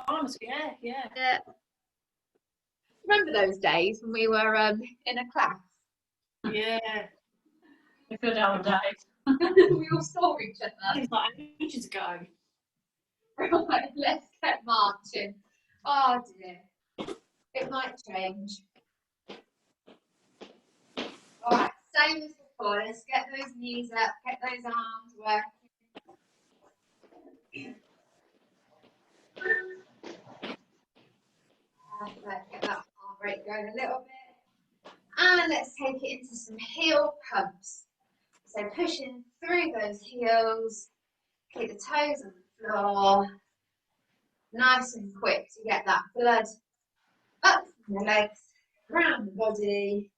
arms, yeah. Yeah. Remember those days when we were in a class? Yeah. The good old days. We all saw each other. It's like ages ago. Right, let's get marching. Oh dear. It might change. Alright, same as before. Let's get those knees up, get those arms working. Perfect. Get that heart rate going a little bit. And let's take it into some heel pumps. So pushing through those heels, keep the toes on the floor. Nice and quick to get that blood up from the legs, around the body.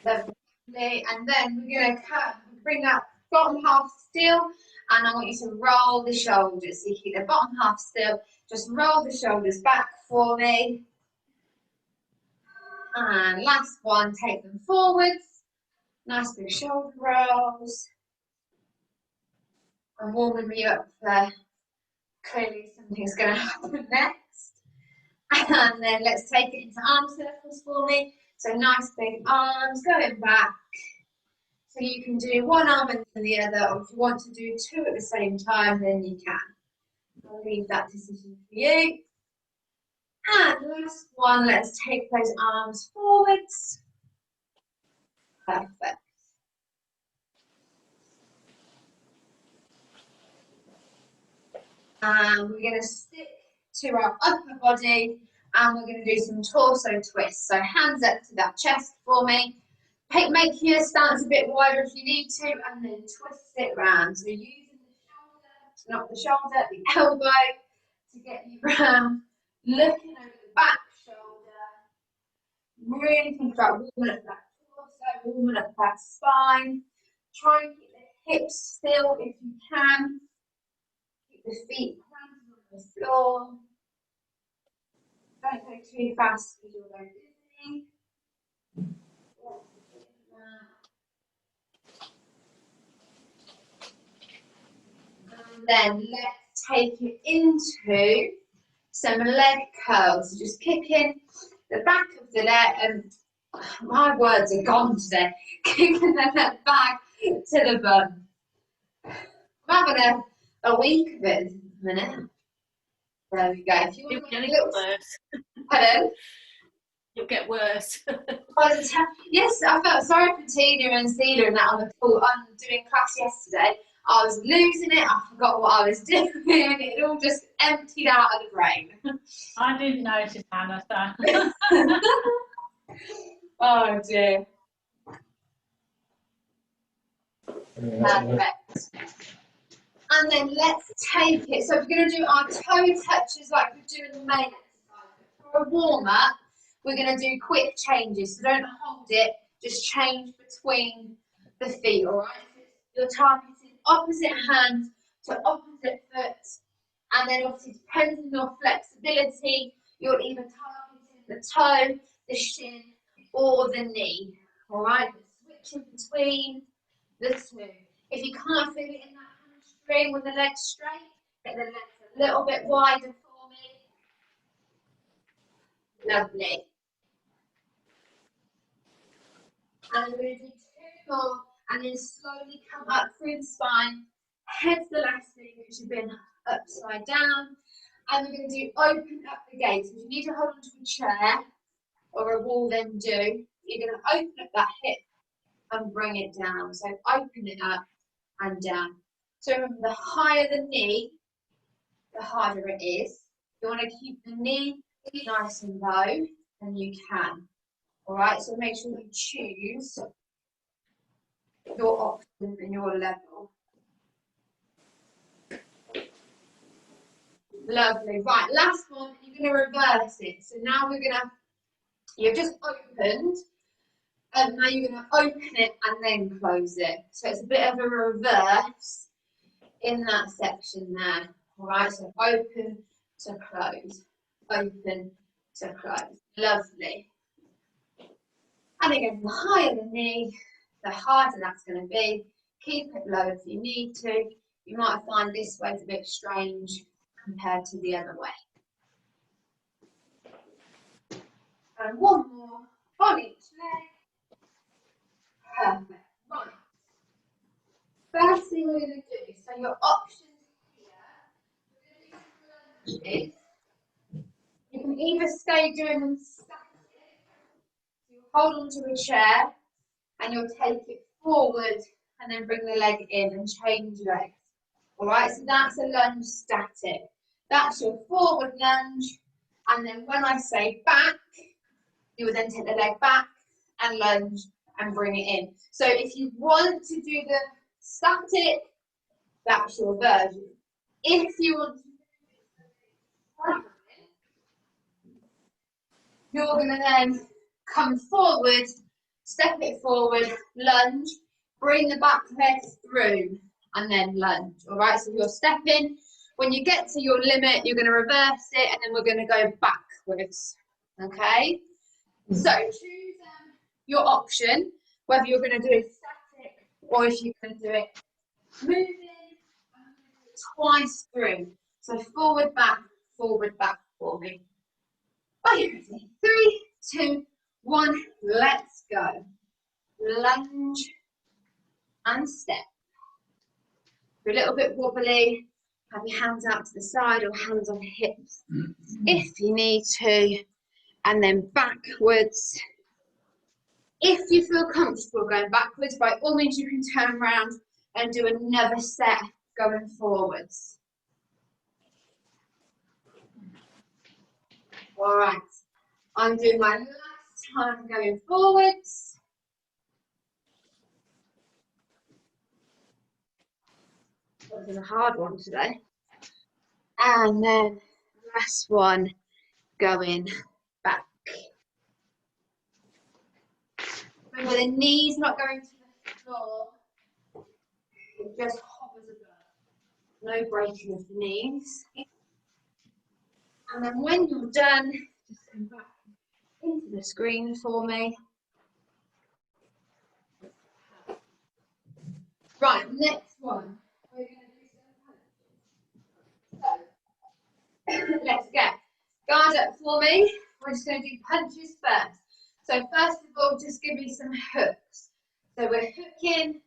Lovely. And then we're going to bring that bottom half still, and I want you to roll the shoulders. So you keep the bottom half still, just roll the shoulders back for me. And last one, take them forwards. Nice big shoulder rolls. I'm warming me up for clearly something's going to happen next. And then let's take it into arm circles for me. So nice big arms going back. So you can do one arm and then the other, or if you want to do two at the same time, then you can. I'll leave that decision for you. And last one, let's take those arms forwards. Perfect. And we're going to stick to our upper body, and we're going to do some torso twists. So hands up to that chest for me. Make your stance a bit wider if you need to, and then twist it round. So using the shoulder, not the shoulder, the elbow to get you round. Looking over the back shoulder. Really think about warming up that torso, warming up that spine. Try and keep the hips still if you can. Keep the feet planted on the floor. Don't go too fast because you'll go dizzy. And then let's take it into some leg curls. So just kicking the back of the leg, and my words are gone today. Kicking the leg back to the bum. I'm having a week of it in a minute. There we go. If you want to get a little worse. Pardon? You'll get worse. Yes, I felt sorry for Tina and Celia and that on doing class yesterday. I was losing it. I forgot what I was doing. It all just emptied out of the brain. I didn't notice, Hannah. So. Oh dear. Perfect. And then let's take it. So we're going to do our toe touches like we're doing the main exercise. For a warm up, we're going to do quick changes. So don't hold it. Just change between the feet. All right. You're targeting opposite hand to opposite foot, and then obviously depending on your flexibility, you're either targeting the toe, the shin, or the knee. All right. Switching between the two. If you can't feel it in that hamstring with the legs straight, get the legs a little bit wider for me. Lovely. And we're going to do two more, and then slowly come up through the spine, head to the left knee because you've been upside down. And we're going to do open up the gaze. If you need to hold onto a chair or a wall, then do. You're going to open up that hip and bring it down. So open it up and down. So remember, the higher the knee, the harder it is. You want to keep the knee nice and low, and you can. All right, so make sure you choose your option and your level. Lovely. Right, last one, you're going to reverse it. So now you've just opened, and now you're going to open it and then close it. So it's a bit of a reverse in that section there. All right, so open to close, open to close. Lovely. And again, the higher the knee, the harder that's going to be. Keep it low if you need to. You might find this way's a bit strange compared to the other way. And one more on each leg. Perfect. Right. First thing we're going to do, so your options here, we're going to do some lunges. You can either stay doing them static, so you hold onto a chair and you'll take it forward and then bring the leg in and change legs. Alright, so that's a lunge static. That's your forward lunge, and then when I say back, you would then take the leg back and lunge and bring it in. So if you want to do the static, that's your version. If you want to do it, you're going to then come forward, step it forward, lunge, bring the back leg through, and then lunge. All right, so you're stepping. When you get to your limit, you're going to reverse it, and then we're going to go backwards. Okay? So choose your option, whether you're going to do it static or if you're going to do it moving, and do it twice through. So forward, back for me. Are you ready? 3, 2, 1, let's go. Lunge and step. You're a little bit wobbly, have your hands out to the side or hands on hips if you need to, and then backwards. If you feel comfortable going backwards, by all means you can turn around and do another set going forwards. All right, I'm doing my last time going forwards. That was a hard one today. And then last one going back. Remember, the knees not going to the floor. It just hovers above. No breaking of the knees. And then when you're done, just come back into the screen for me. Right, next one. We're going to do some punches. So, let's go. Guard up for me. We're just going to do punches first. So first of all, just give me some hooks. So we're hooking,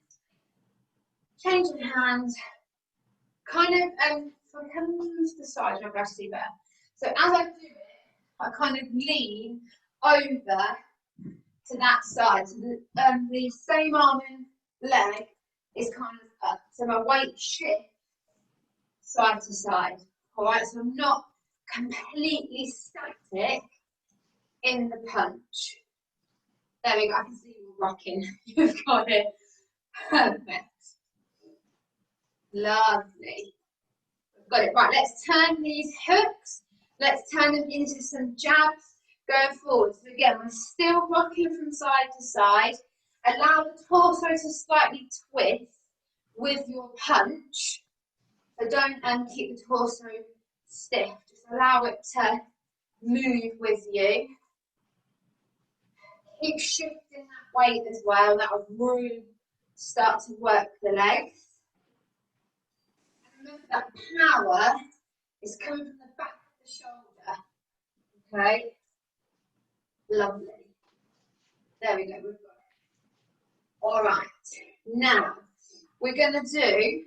changing hands, kind of, so I can move to the side, I'll see better. So as I do it, I kind of lean over to that side. So the same arm and leg is kind of up. So my weight shifts side to side. All right, so I'm not completely static in the punch. There we go, I can see you rocking. You've got it. Perfect. Lovely. Got it. Right, let's turn these hooks. Let's turn them into some jabs going forward. So again, we're still rocking from side to side. Allow the torso to slightly twist with your punch. So don't keep the torso stiff. Just allow it to move with you. Keep shifting that weight as well. That will really start to work the legs. And remember that power is coming from the back of the shoulder. Okay? Lovely. There we go. We've got it. All right. Now, we're going to do,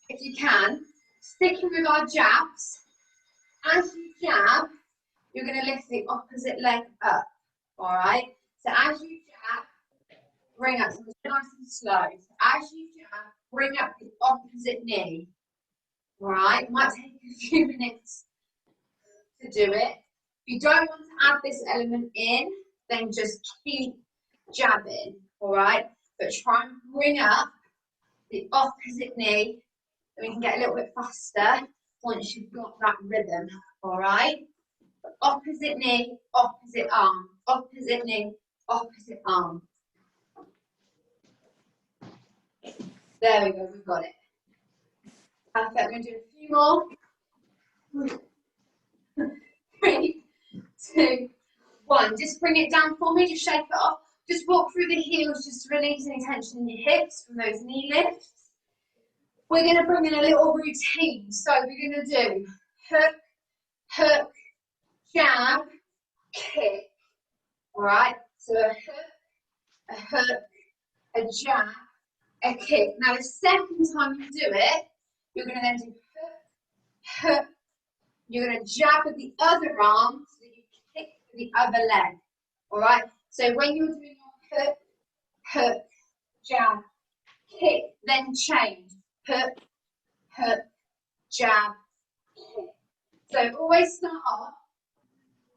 if you can, sticking with our jabs. As you jab, you're going to lift the opposite leg up. All right? So as you jab, bring up, so it's nice and slow. So as you jab, bring up the opposite knee. All right? It might take a few minutes to do it. If you don't want to add this element in, then just keep jabbing. All right? But try and bring up the opposite knee, and we can get a little bit faster once you've got that rhythm. All right? Opposite knee, opposite arm, opposite knee, opposite arm. There we go, we've got it. Perfect, we're going to do a few more. 3, 2, 1. Just bring it down for me, just shake it off. Just walk through the heels, just to release any tension in your hips from those knee lifts. We're going to bring in a little routine. So we're going to do hook, hook, jab, kick. All right? So a hook, a jab, a kick. Now the second time you do it, you're going to then do hook, hook. You're going to jab with the other arm so that you kick with the other leg. All right? So when you're doing your hook, hook, jab, kick, then change. Hook, hook, jab, kick. So always start off.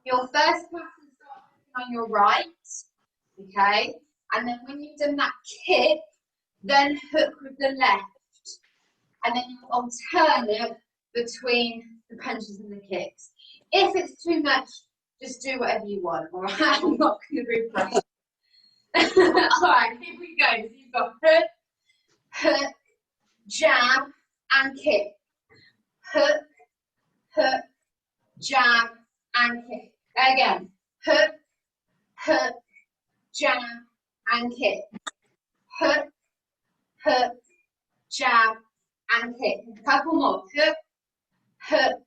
Your first pattern starts on your right, okay? And then when you've done that kick, then hook with the left. And then you alternate between the punches and the kicks. If it's too much, just do whatever you want, all right? I'm not going to be pressed. All right, here we go. So you've got hook, hook, jab, and kick. Hook, hook, jab, and kick. Again, hook, hook, jab, and kick. Hook, hook, jab, and kick. A couple more. Hook, hook,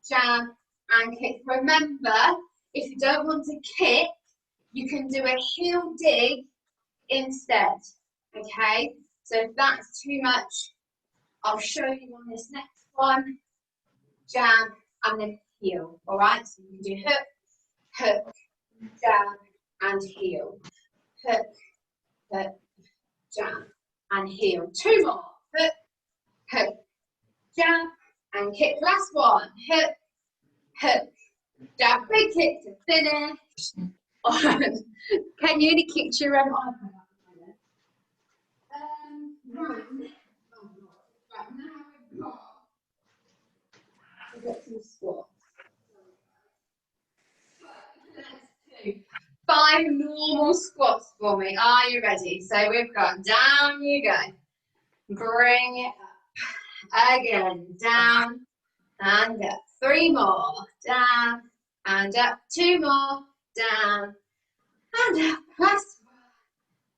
jab, and kick. Remember, if you don't want to kick, you can do a heel dig instead. Okay? So if that's too much, I'll show you on this next one. Jab, and then heel. Alright? So you can do hook, hook, jab, and heel. Hook, hook, jab, and heel. Two more. Hook, hook, jab, and kick. Last one. Hook, hook, jab. Big kick to finish. Can you only kick your iPad? Right. Right, now we've got some squats. Let's do 5 normal squats for me. Are you ready? So we've got down you go. Bring it up. Again, down and up. 3 more. Down and up. 2 more. Down and up. Last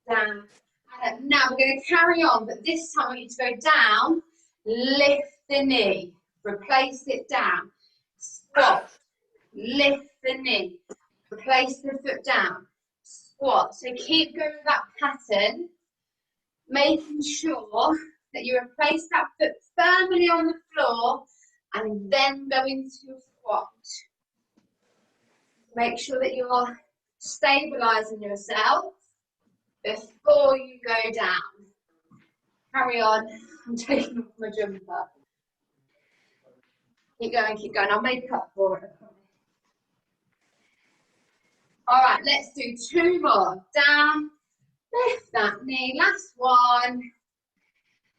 one. Down and up. Now we're going to carry on, but this time we need to go down. Lift the knee. Replace it down. Squat. Lift the knee. Replace the foot down. Squat. So keep going with that pattern, making sure that you replace that foot firmly on the floor and then go into your squat. Make sure that you're stabilizing yourself before you go down. Carry on. I'm taking off my jumper. Keep going, keep going. I'll make up for it. All right, let's do 2 more. Down, lift that knee. Last one.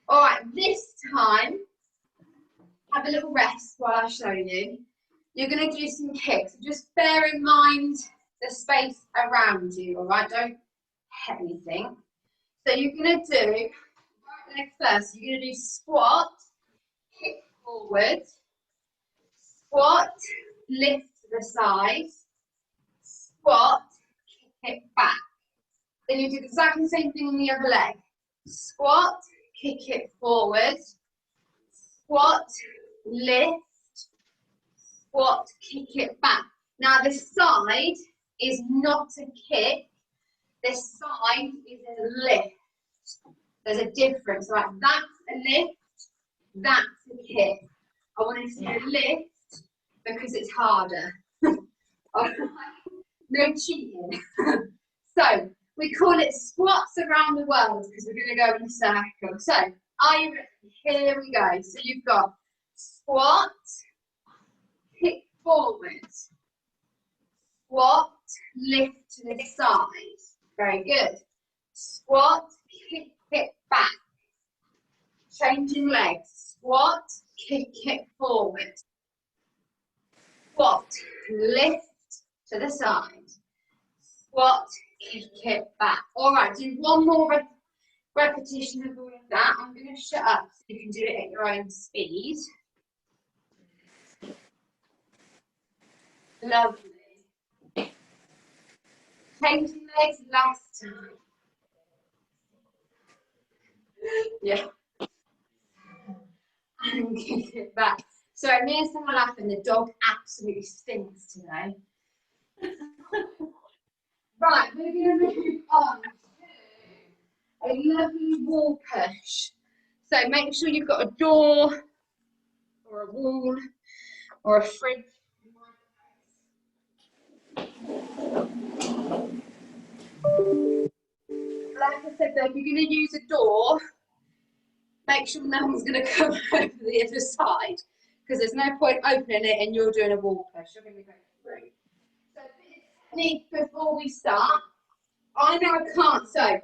All right, this time, have a little rest while I show you. You're going to do some kicks. Just bear in mind the space around you, all right? Don't hit anything. So you're going to do, right leg first, you're going to do squat, kick forward, squat, lift to the side, squat, kick it back. Then you do exactly the same thing on the other leg. Squat, kick it forward, squat, lift, squat, kick it back. Now the side is not a kick, this side is a lift. There's a difference, right? That's a lift, that's a kick. I want to see a lift because it's harder. No cheating. So we call it squats around the world because we're going to go in a circle. So are you ready? Here we go. So you've got squat, kick forward, squat, lift to the side. Very good. Squat, kick it back. Changing legs. Squat, kick it forward. Squat, lift to the side. Squat, kick it back. All right, do one more repetition of all of that. I'm going to shut up so you can do it at your own speed. Lovely. Changing legs last time. Yeah. And kick it back. So me and Sam are laughing. The dog absolutely stinks today. Right, we're going to move on to a lovely wall push. So make sure you've got a door or a wall or a fridge. Like I said though, if you're going to use a door, make sure no one's going to come over the other side, because there's no point opening it and you're doing a wall push. You're going to go through. So a bit of technique before we start. I know I can't, so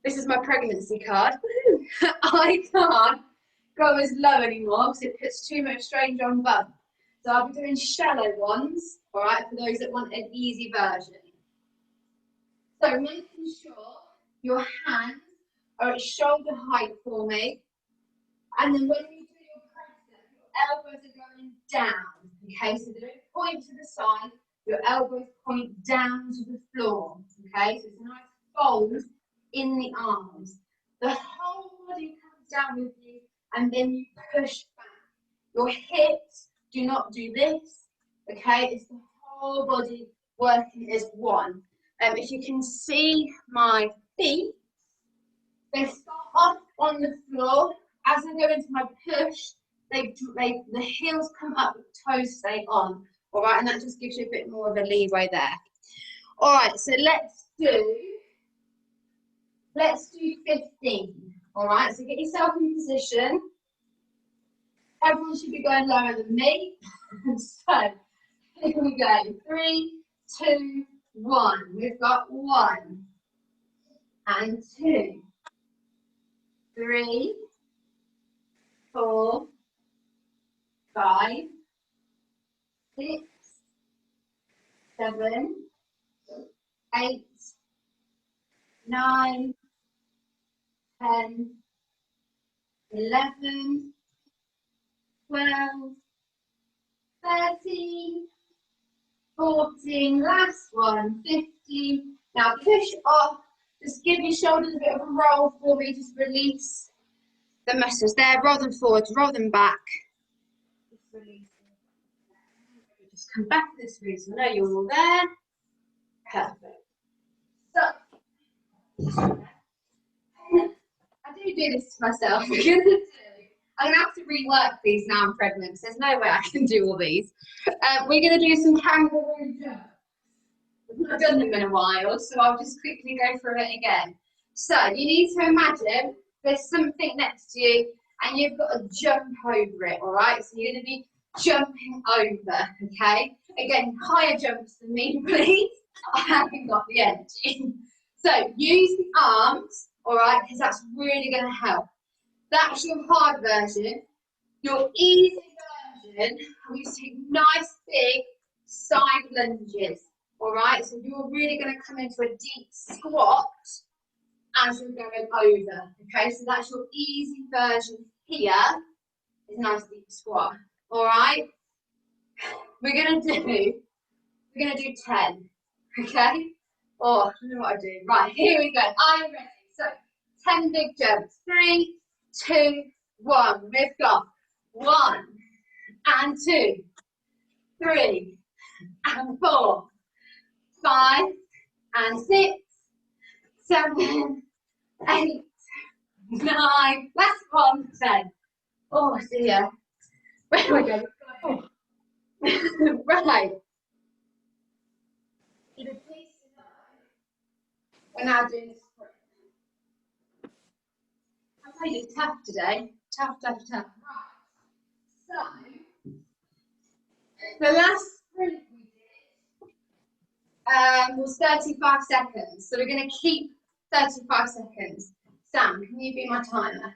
this is my pregnancy card. I can't go as low anymore because it puts too much strain on bum. So I'll be doing shallow ones, all right, for those that want an easy version. So making sure your hands are at shoulder height for me. And then when you do your press up, your elbows are going down, okay? So they don't point to the side, your elbows point down to the floor, okay? So it's a nice fold in the arms. The whole body comes down with you, and then you push back. Your hips do not do this, okay? It's the whole body working as one. If you can see my feet, they start off on the floor. As I go into my push, the heels come up, the toes stay on. All right, and that just gives you a bit more of a leeway there. All right, so let's do 15. All right, so get yourself in position. Everyone should be going lower than me. So here we go. 3, 2, 1. We've got 1 and 2, 3, 4, 5, 6, 7, 8, 9, 10, 11, 12, 13, 14, last one, 15. Now push off, just give your shoulders a bit of a roll for me, just release the muscles there, roll them forward, roll them back. Just release them. Just come back this way, so I know you're all there. Perfect. So, I do this to myself. I'm going to have to rework these now I'm pregnant. There's no way I can do all these. We're going to do some kangaroo jumps. I've not done them in a while, so I'll just quickly go through it again. So you need to imagine there's something next to you and you've got to jump over it, all right? So you're going to be jumping over, okay? Again, higher jumps than me, please. I haven't got the energy. So use the arms, all right, because that's really going to help. That's your hard version. Your easy version, I'm going to take nice big side lunges, all right? So you're really going to come into a deep squat as you're going over, okay? So that's your easy version here, is a nice deep squat, all right? We're going to do 10, okay? Oh, I don't know what I do. Right, here we go. I'm ready. So 10 big jumps. 3, 2, 1. We've got 1 and 2, 3 and 4, 5 and 6, 7, 8, 9. Last one, 10. Oh dear. Where we go? Right. We're now doing this. I made it tough today. Tough. Right. So, the last sprint we did was 35 seconds. So we're going to keep 35 seconds. Sam, can you be my timer?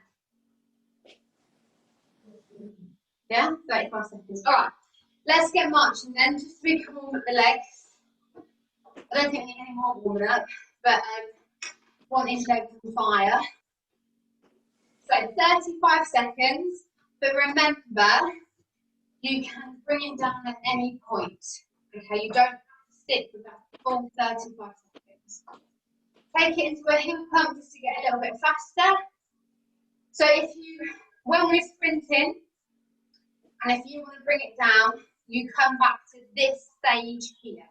Yeah, 35 seconds. All right. Let's get marching then, just so we can warm up the legs. I don't think we need any more warming up, but wanting to go for fire. So 35 seconds, but remember, you can bring it down at any point. Okay, you don't have to stick with that full 35 seconds. Take it into a heel pump just to get a little bit faster. So when we're sprinting, and if you want to bring it down, you come back to this stage here.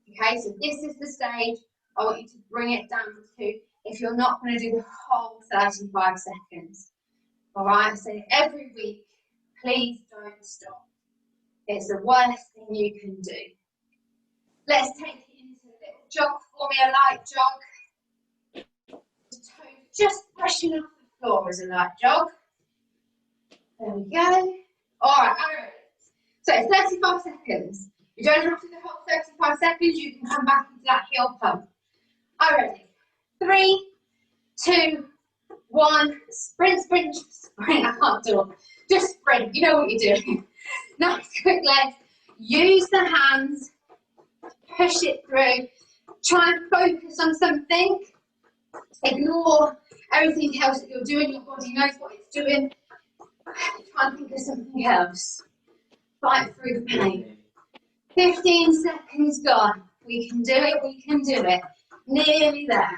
Okay, so this is the stage I want you to bring it down to if you're not going to do the whole 35 seconds. All right, so every week, please don't stop. It's the worst thing you can do. Let's take it into a little jog for me, a light jog. Just brushing off the floor as a light jog. There we go. All right, so 35 seconds. You don't have to do the whole 35 seconds. You can come back into that heel pump. All right, ready? 3, 2, 1. Sprint, sprint, sprint. I can't do it. Just sprint. You know what you're doing. Nice quick legs. Use the hands. Push it through. Try and focus on something. Ignore everything else that you're doing. Your body knows what it's doing. Try and think of something else. Fight through the pain. 15 seconds gone. We can do it, we can do it. Nearly there.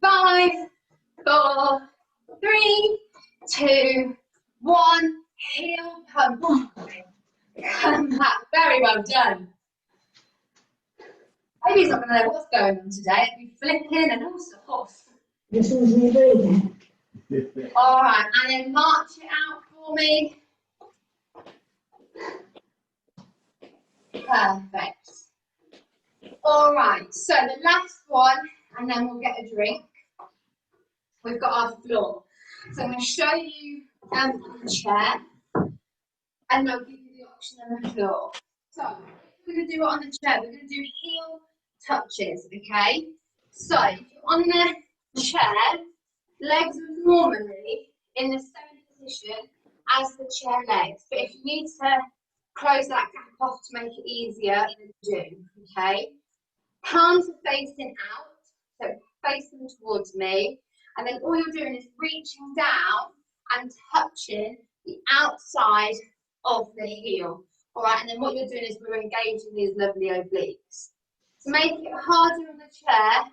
5, 4, 3, 2, 1. Heel pump. Come back. Very well done. Baby's not going to know what's going on today. It'll be flipping and all sorts. All right, and then march it out for me. Perfect. All right, so the last one, and then we'll get a drink. We've got our floor. So I'm going to show you on the chair, and I'll give you the option on the floor. So we're going to do it on the chair. We're going to do heel touches, okay? So if you're on the chair, legs are normally in the same position as the chair legs, but if you need to close that gap off to make it easier, then do, okay? Palms are facing out, so face them towards me, and then all you're doing is reaching down and touching the outside of the heel, all right? And then what you're doing is we're engaging these lovely obliques. To make it harder on the chair,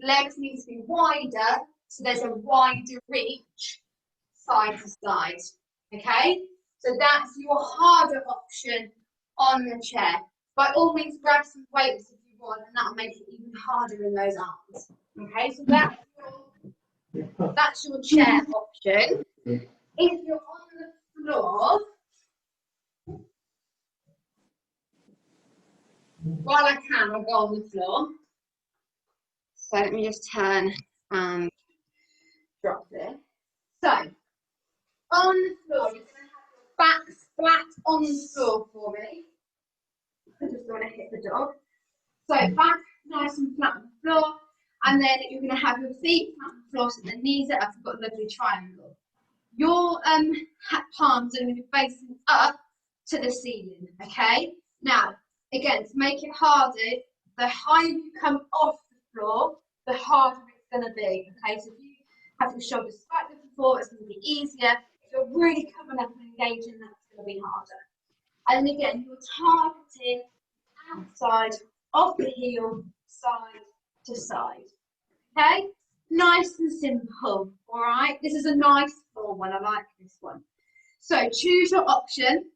legs need to be wider, so there's a wider reach side to side, okay? So that's your harder option on the chair. By all means, grab some weights if you want, and that'll make it even harder in those arms. Okay, so that's your chair option. If you're on the floor, while I can, I'll go on the floor. So let me just turn and drop this. So, on the floor, you're going to have your back flat on the floor for me. I just want to hit the dog. So back nice and flat on the floor, and then you're going to have your feet flat on the floor so the knees are up. You've got a lovely triangle. Your palms are going to be facing up to the ceiling, okay? Now, again, to make it harder, the higher you come off the floor, the harder it's going to be, okay? So if you have your shoulders slightly before, it's going to be easier. If you're really coming up and engaging, that's going to be harder. And again, you're targeting outside of the heel, side to side. Okay? Nice and simple, all right? This is a nice floor one. I like this one. So choose your option.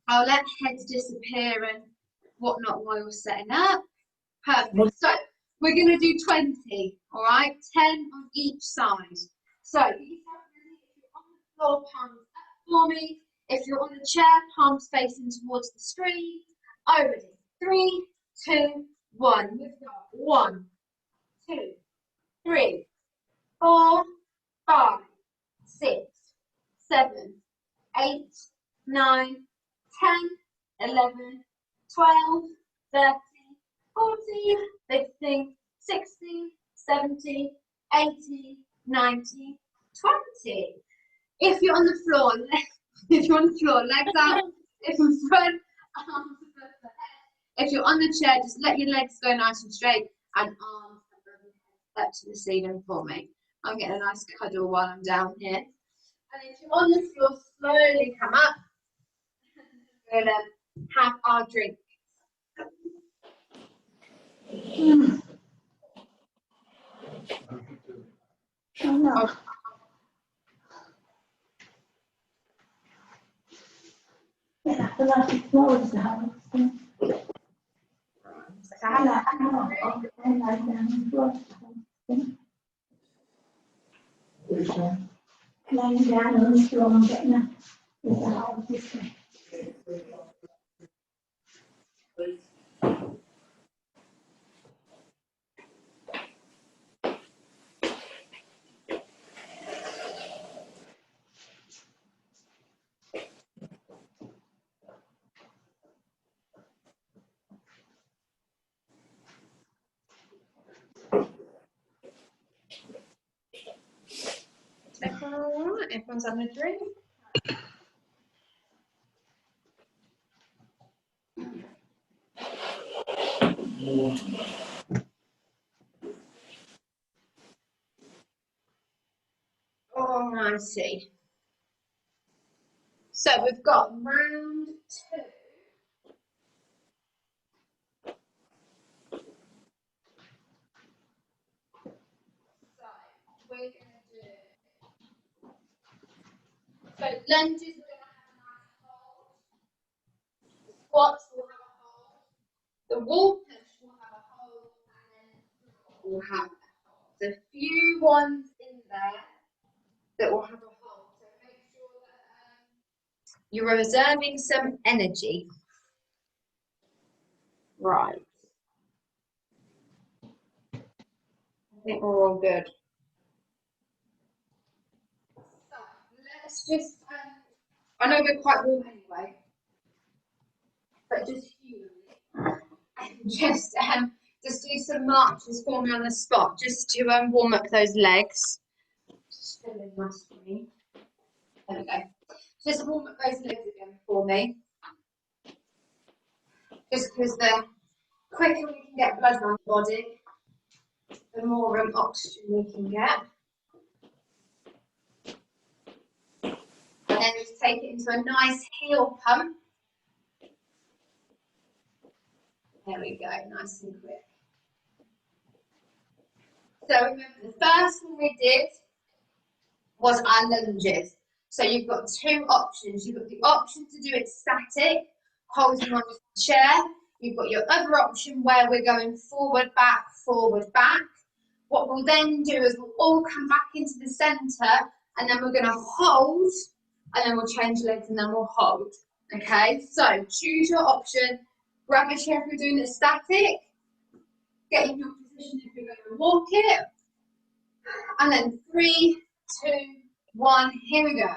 I'll let heads disappear and whatnot while you're setting up. Perfect. So we're going to do 20, all right? 10 on each side. So if you're on the floor, palms up for me. If you're on the chair, palms facing towards the screen. Already. 3, 2, 1. We've got 1, 2, 3, 4, 5, 6, 7, 8, 9, 10, 11, 12, 13, 14, 15, 16, 17, 18, 19, 20. If you're on the floor, legs out in front, arms above the head. If you're on the chair, just let your legs go nice and straight and arms up to the ceiling for me. I'm getting a nice cuddle while I'm down here. And if you're on the floor, slowly come up. We'll have our drink. Oh, no. Yeah, I feel like it's closed the house. I like down and close the house. Lying down on the floor and getting up with the house this way. Everyone all right? Everyone's having a drink? Alrighty. So we've got round 2. So we're going to do. So lunges, we're going to have a nice hold. Squats will have a hold. The wall push will have a hold, and then we'll have a hold. There's a few ones in there that will have a hold. So make sure that you're reserving some energy. Right. I think we're all good. So let's just, I know we're quite warm anyway, but just humanly, just do some marches for me on the spot, just to warm up those legs. Just fill in my screen. There we go. Just warm up those legs again for me. Just because the quicker we can get blood around the body, the more oxygen we can get. And then just take it into a nice heel pump. There we go, nice and quick. So remember, the first one we did was our lunges. So you've got 2 options. You've got the option to do it static, holding on to the chair. You've got your other option where we're going forward, back, forward, back. What we'll then do is we'll all come back into the centre, and then we're going to hold, and then we'll change legs, and then we'll hold. Okay, so choose your option. Grab a chair if you're doing it static. Get in your position if you're going to walk it. And then 3, 2, 1, here we go.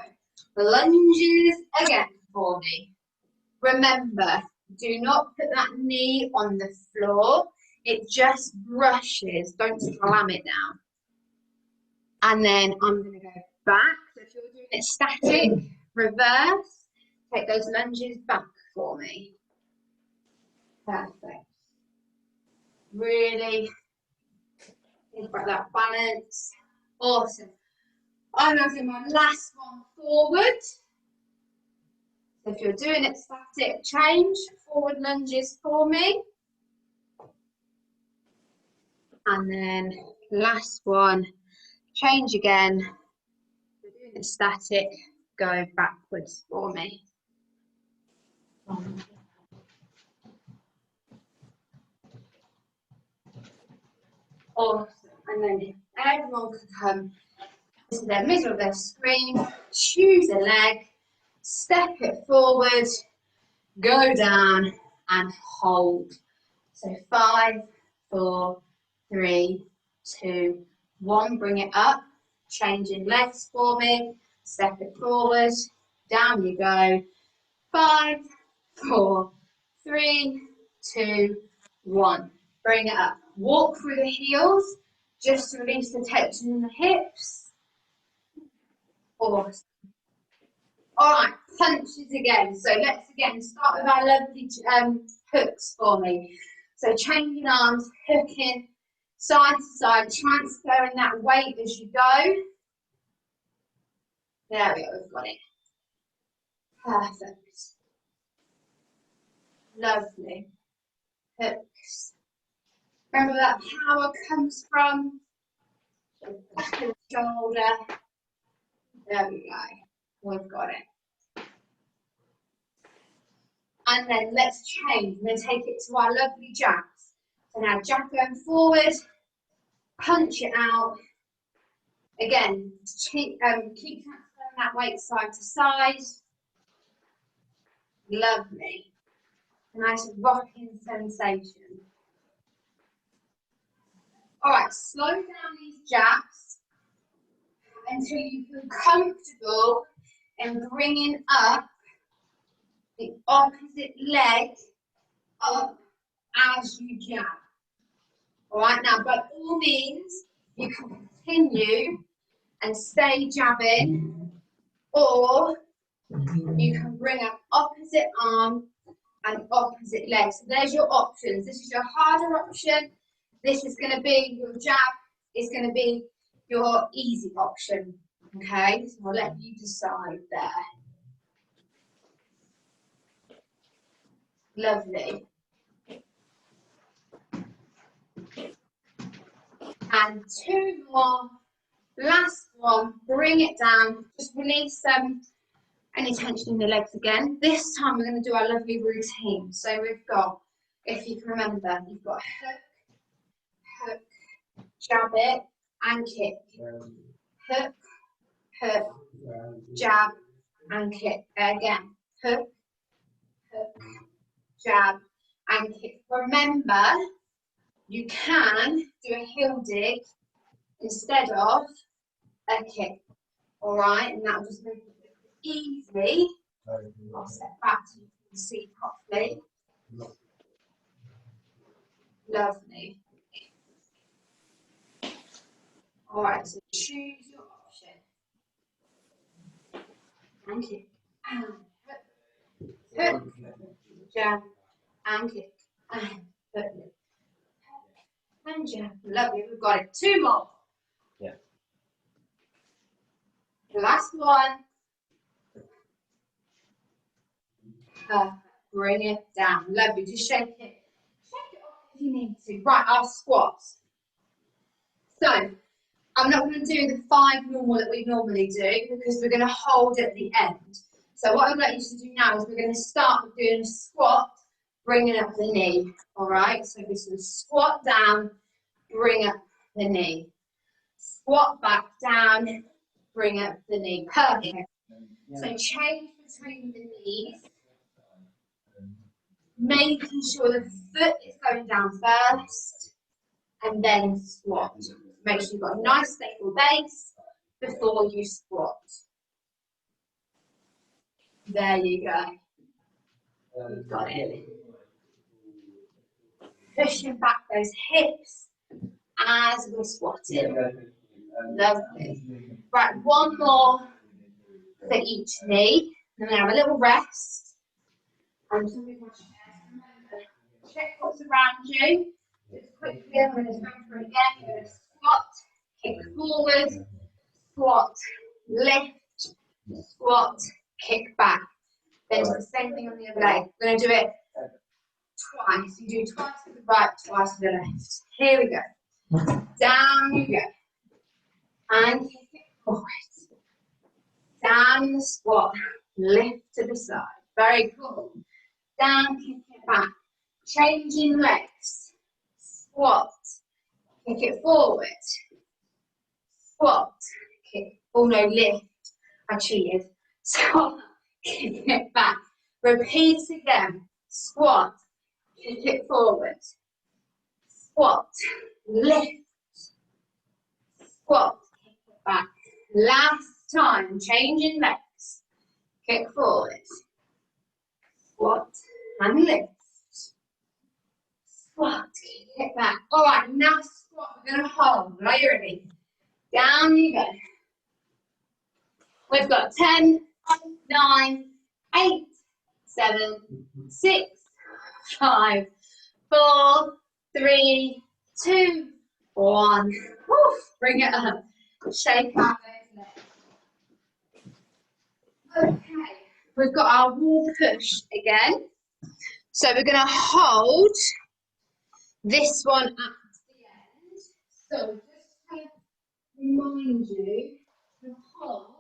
Lunges again for me. Remember, do not put that knee on the floor. It just brushes, don't slam it down. And then I'm going to go back. So if you're doing it static, reverse, take those lunges back for me. Perfect. Really think about that balance. Awesome. I'm going to do my last one forward. So if you're doing it static, change forward lunges for me. And then last one, change again. If you're doing it static, go backwards for me. Awesome. And then if everyone can come to the middle of their screen, choose a leg, step it forward, go down and hold. So 5, 4, 3, 2, 1. Bring it up. Changing legs for me. Step it forward. Down you go. 5, 4, 3, 2, 1. Bring it up. Walk through the heels. Just release the tension in the hips. Awesome. All right, punches again. So let's again start with our lovely hooks for me. So changing arms, hooking, side to side, transferring that weight as you go. There we go, we've got it. Perfect. Lovely. Hooks. Remember that power comes from the back of the shoulder. There we go. We've got it. And then let's change. We're going to take it to our lovely jabs. So now jab going forward, punch it out. Again, keep transferring that weight side to side. Lovely. A nice rocking sensation. All right, slow down these jabs until you feel comfortable in bringing up the opposite leg up as you jab. All right, now by all means, you can continue and stay jabbing, or you can bring up opposite arm and opposite leg. So there's your options. This is your harder option. This is going to be your jab. Is going to be your easy option. Okay, so I'll let you decide there. Lovely. And two more. Last one. Bring it down. Just release any tension in the legs again. This time we're going to do our lovely routine. So we've got, if you can remember, you've got hook, jab it, and kick. Hook, hook, jab, and kick. Again, hook, jab, and kick. Remember, you can do a heel dig instead of a kick. All right, and that'll just make it easy. I'll step back so you can see properly. Lovely. All right, so choose your option. And kick. Hook, jab, and kick. And hook, and jab. Lovely, we've got it. Two more. Yeah. The last one. Bring it down. Lovely. Just shake it. Shake it off if you need to. Right, our squats. So, I'm not going to do the 5 normal that we normally do because we're going to hold at the end. So what I'd like you to do now is we're going to start with doing a squat, bringing up the knee. All right, so this is squat down, bring up the knee. Squat back down, bring up the knee. Perfect. So change between the knees, making sure the foot is going down first, and then squat. Make sure you've got a nice stable base before you squat. There you go. You've got it. Pushing back those hips as we're squatting. Lovely. Right, one more for each knee. And then have a little rest. And remember, check what's around you. Just quickly, I'm going to go through again. You're going to squat, kick forward, squat, lift, squat, kick back. Then do the same thing on the other leg. We're going to do it twice. You do twice to the right, twice to the left. Here we go. Down you go. And kick it forward. Down in the squat. Lift to the side. Very cool. Down, kick it back. Changing legs. Squat. Kick it forward. Squat. Kick. Oh no, lift. I cheated. Squat. Kick it back. Repeat again. Squat. Kick it forward. Squat. Lift. Squat. Kick it back. Last time. Changing legs. Kick forward. Squat. And lift. Squat. Kick it back. All right. Now squat. We're going to hold. Are you ready? Down you go. We've got 10, 9, 8, 7, 6, 5, 4, 3, 2, 1. Woo, bring it up. Shake out those legs. Okay, we've got our wall push again. So we're going to hold this one at So just to remind you to hold,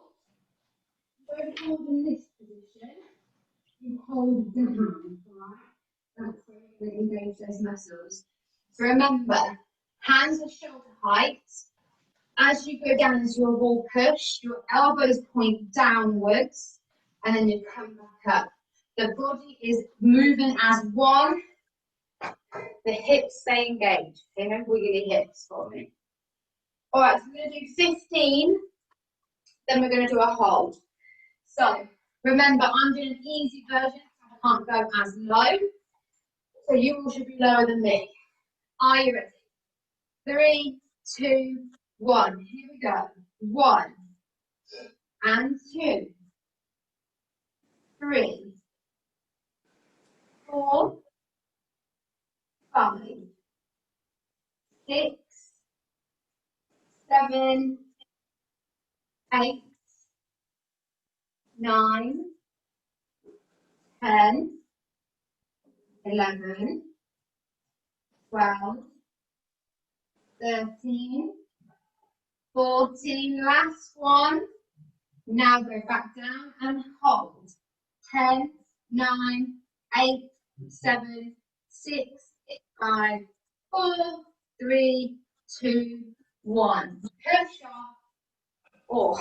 don't hold in this position, you hold down, right? That's where you're going to engage those muscles. So remember, hands are shoulder height. As you go down into your wall push, your elbows point downwards, and then you come back up. The body is moving as one. The hips stay engaged. Okay, no wiggly hips for me. All right, so we're going to do 15, then we're going to do a hold. So remember, I'm doing an easy version, so I can't go as low. So you all should be lower than me. Are you ready? 3, 2, 1. Here we go. 1 and 2, 3, 4, 5, 6, 7, 8, 9, 10, 11, 12, 13, 14, last one. Now go back down and hold. 10, 9, 8, 7, 6, 5, 4, 3, 2, 1. Push off or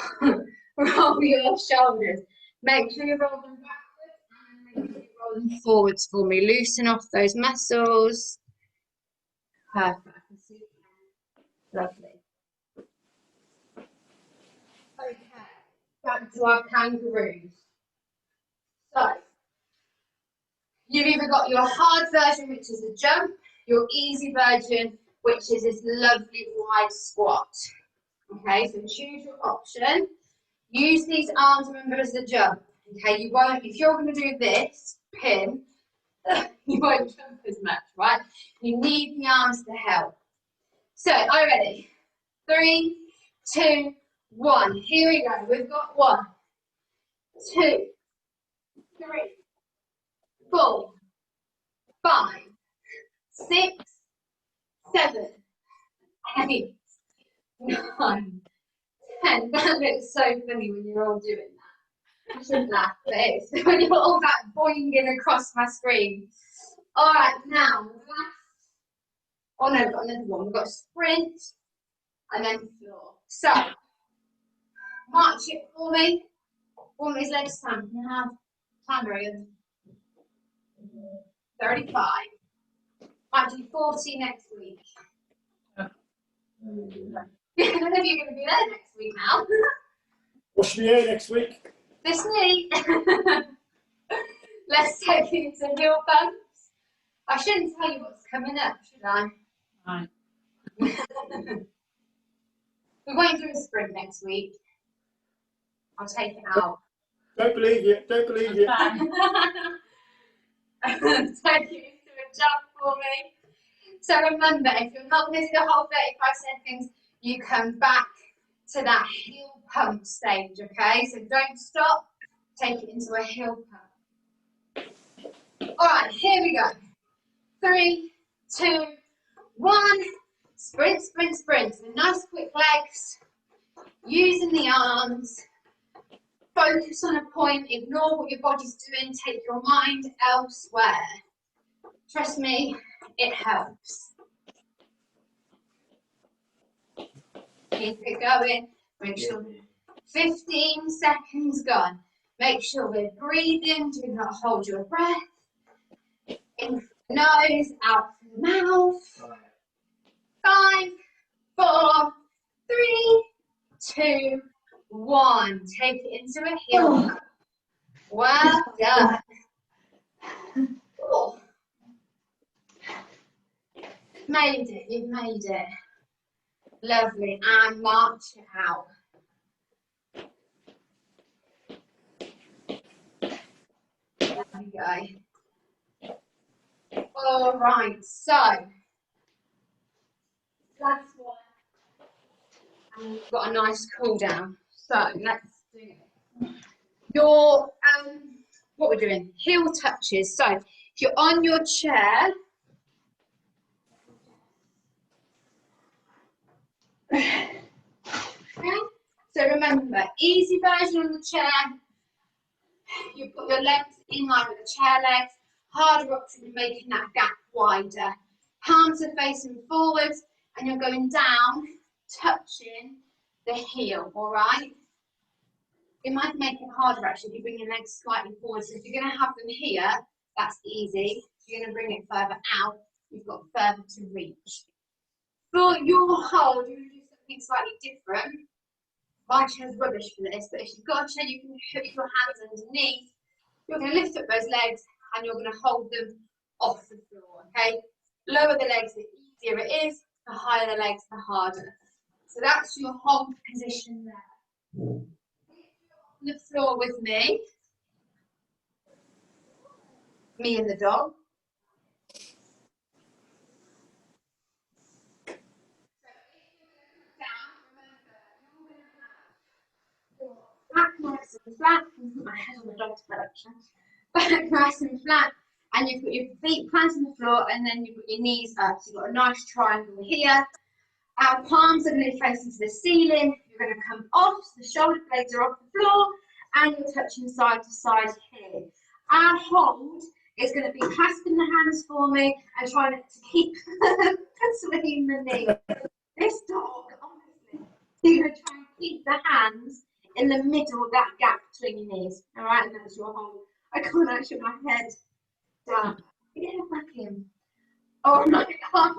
roll your shoulders. Make sure you roll them backwards and make sure you roll them forwards for me. Loosen off those muscles. Perfect. Lovely. Okay, back to our kangaroos. So, you've either got your hard version, which is the jump, your easy version, which is this lovely wide squat. Okay, so choose your option. Use these arms, remember, as the jump. Okay, you won't, if you're going to do this pin, you won't jump as much, right? You need the arms to help. So, are you ready? 3, 2, 1. Here we go. We've got 1, 2, 3, 4, 5, 6, 7, 8, 9, 10. That looks so funny when you're all doing that. I shouldn't laugh, but it's when you're all that boinging across my screen. All right, now last. Oh no, we've got another one. We've got sprint and then floor. So march it for me. Warm his legs down. You have timer in 35. Might do 40 next week. I don't know if you're going to be there next week now. What's the year next week? This week. Let's take it into heel bumps. I shouldn't tell you what's coming up, should I? Right. We won't do a sprint next week. I'll take it out. Don't believe you. Don't believe you. Fine. Take it into a jump for me. So remember, if you're not going to do the whole 35 seconds, you come back to that heel pump stage, okay? So don't stop. Take it into a heel pump. All right, here we go. 3, 2, 1. Sprint, sprint, sprint. So nice quick legs. Using the arms. Focus on a point. Ignore what your body's doing. Take your mind elsewhere. Trust me, it helps. Keep it going. Make sure 15 seconds gone. Make sure we're breathing. Do not hold your breath. In through the nose, out through the mouth. 5, 4, 3, 2, 1. Take it into a heel. Well done. Oh. Made it, you've made it. Lovely, and march it out. There we go. All right, so last one. And we've got a nice cool down. So let's do it. Your what we're doing, heel touches. So if you're on your chair, Okay? So remember, easy version on the chair. You've got your legs in line with the chair legs. Hard rocks and you're making that gap wider. Palms are facing forwards and you're going down, touching the heel, all right? It might make it harder actually if you bring your legs slightly forward. So if you're going to have them here, that's easy. If you're going to bring it further out, you've got further to reach. For your hold, you're going to do something slightly different. My chair's rubbish for this, but if you've got a chair, you can hook your hands underneath. You're going to lift up those legs and you're going to hold them off the floor, okay? Lower the legs, the easier it is. The higher the legs, the harder. So that's your hold position there. On the floor with me and the dog. Back nice and flat. My head on the dog's bed actually. Back nice and flat. And you've got your feet planted on the floor and then you've got your knees up. So you've got a nice triangle here. Our palms are going to be facing to the ceiling. You're going to come off, so the shoulder blades are off the floor, and you're touching side to side here. Our hold is going to be clasping the hands for me and trying to keep between the knees. This dog, honestly, you're going to try and keep the hands in the middle of that gap between your knees. All right, and that's your hold. I can't actually put my head down. Get it back in. Oh my God.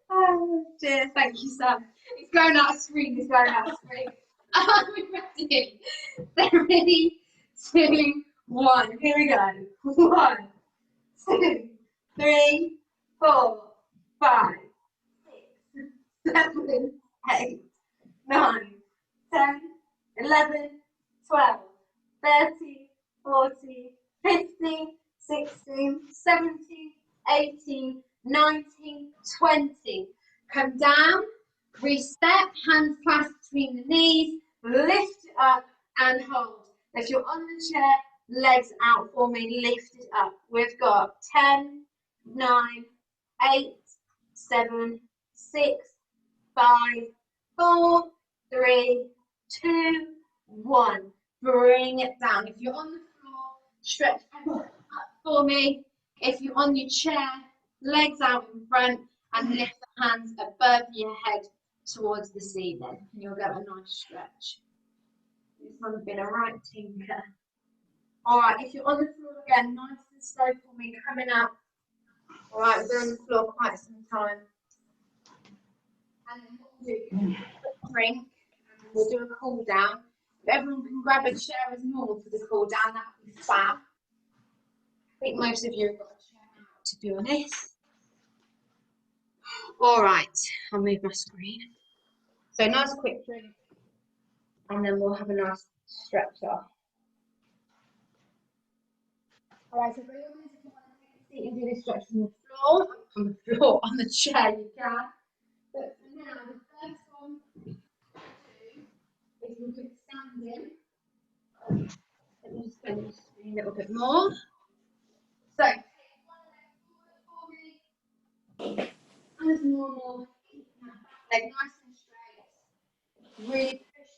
Oh dear, thank you, Sam. It's going out of screen, it's going out of screen. Are we ready? 3, 2, 1. Here we go. 1, 2, 3, 4, 5, 6, 7, 8, 9, 10, 11, 12, 13, 14, 15, 16, 17, 18, 19, 20. Come down, reset, hands clasped between the knees, lift it up and hold. If you're on the chair, legs out for me, lift it up. We've got 10, 9, 8, 7, 6, 5, 4, 3, 2, 1. Bring it down. If you're on the floor, stretch up for me. If you're on your chair, legs out in front and lift the hands above your head towards the ceiling. And you'll get a nice stretch. This one's been a right tinker. All right, if you're on the floor again, nice and slow for me, coming up. All right, we've been on the floor quite some time. And then what we'll do is a drink, and we'll do a cool down. If everyone can grab a chair as normal for the cool down, that would be fab. I think most of you have got a chair out, to be honest. All right, I'll move my screen. So nice quick drink, and then we'll have a nice stretch off. All right, so if you want to take a seat and do this stretch on the chair, you can. But for now, the first one to do is we'll do standing. Let me just bend the screen a little bit more. So take one leg forward for me, as normal, keeping that back leg nice and straight. Really push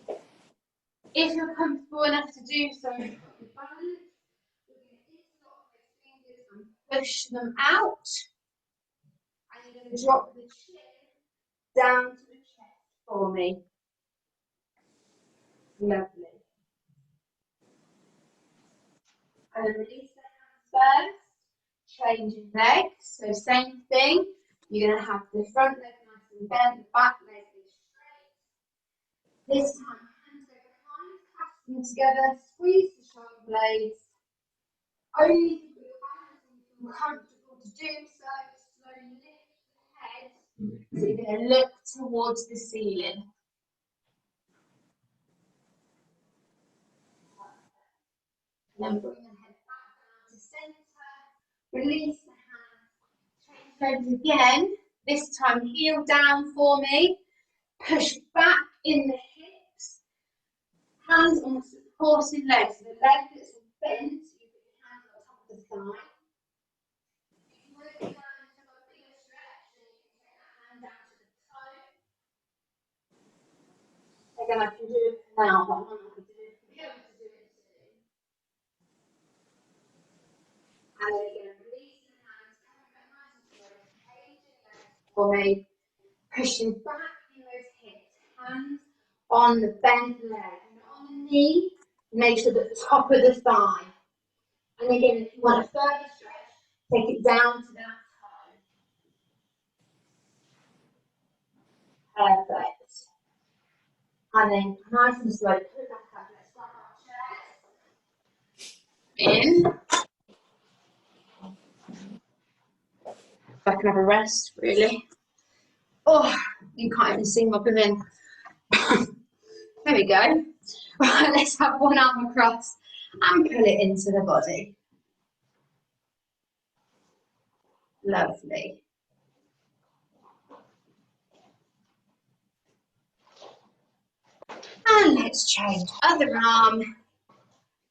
it. If you're comfortable enough to do so, you've got your balance. We're going to interlock those fingers and push them out. And you're going to drop the chin down to the chest for me. Lovely. And then release the hands first. Changing legs. So same thing. You're going to have the front leg nice and bent, the back leg is straight. This time, hands go behind, clasp them together, squeeze the shoulder blades. Only if you've got your balance and you feel comfortable to do so, slowly lift the head. So you're going to look towards the ceiling. And then bring the head back down to centre. Release the hands. Change legs again. This time heel down for me. Push back in the hips. Hands on the supporting legs. So the leg that's bent, you put your hands on top of the thigh. If you want to go down into Again, I can do it now, but I'm not going to be able to do it soon. And then again, release the hands, coming back nice and slow, changing legs for me, pushing back in those hips, hands on the bent leg, not on the knee, make sure that the top of the thigh. And again, if you want a further stretch, take it down to that toe. Perfect. And then nice and slow, pull back up, let's grab our chairs. In. If I can have a rest, really. Oh, you can't even see my women. There we go. Right, let's have one arm across and pull it into the body. Lovely. And let's change. Other arm.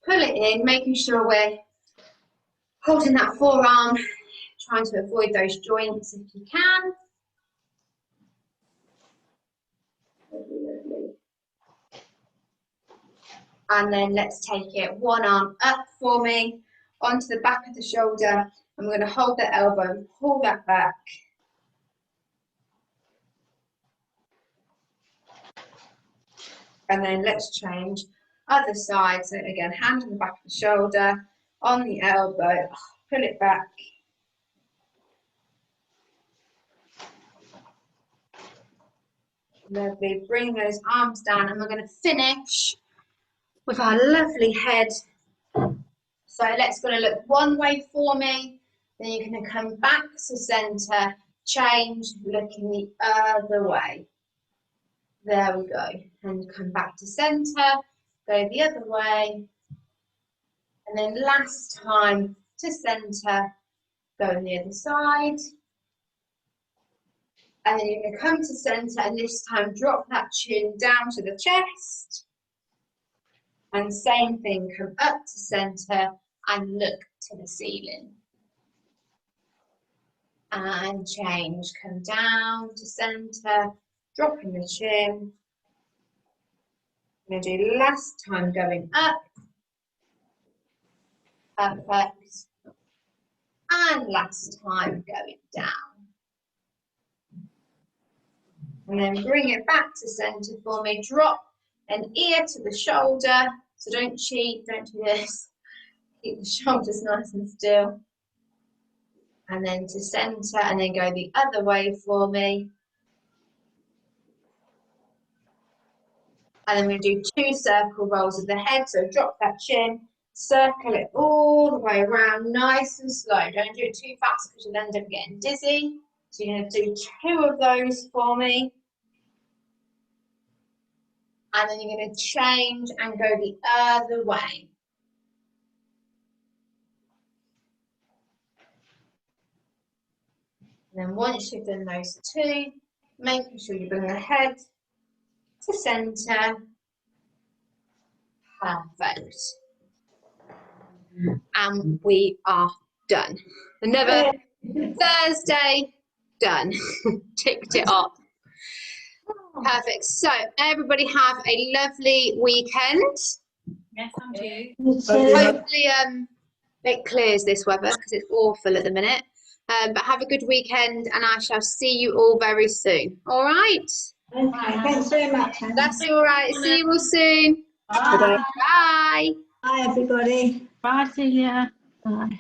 Pull it in, making sure we're holding that forearm, trying to avoid those joints if you can. Lovely, lovely. And then let's take it one arm up for me, onto the back of the shoulder. And we're going to hold the elbow and pull that back. And then let's change other side. So again, hand on the back of the shoulder, on the elbow, pull it back. Lovely, bring those arms down and we're going to finish with our lovely head. So let's go to look one way for me, then you're going to come back to centre, change, looking the other way. There we go, and come back to centre, go the other way, and then last time to centre, go on the other side. And then you're going to come to centre and this time drop that chin down to the chest. And same thing, come up to centre and look to the ceiling. And change, come down to centre, dropping the chin. I'm going to do last time going up. Perfect. And last time going down. And then bring it back to centre for me. Drop an ear to the shoulder. So don't cheat, don't do this. Keep the shoulders nice and still. And then to centre and then go the other way for me. And then we're going to do 2 circle rolls of the head. So drop that chin, circle it all the way around, nice and slow. Don't do it too fast because you'll end up getting dizzy. So you're going to do 2 of those for me. And then you're going to change and go the other way. And then once you've done those 2, making sure you bring the head to centre. Perfect. And we are done. Another Thursday done. Ticked it off. Perfect. So everybody have a lovely weekend. Yes, I'm too. Hopefully it clears this weather because it's awful at the minute. But have a good weekend and I shall see you all very soon. All right? Okay, thanks very much, Hannah. That's all right. See you all soon. Bye. Bye. Bye, everybody. Bye, Celia. Bye.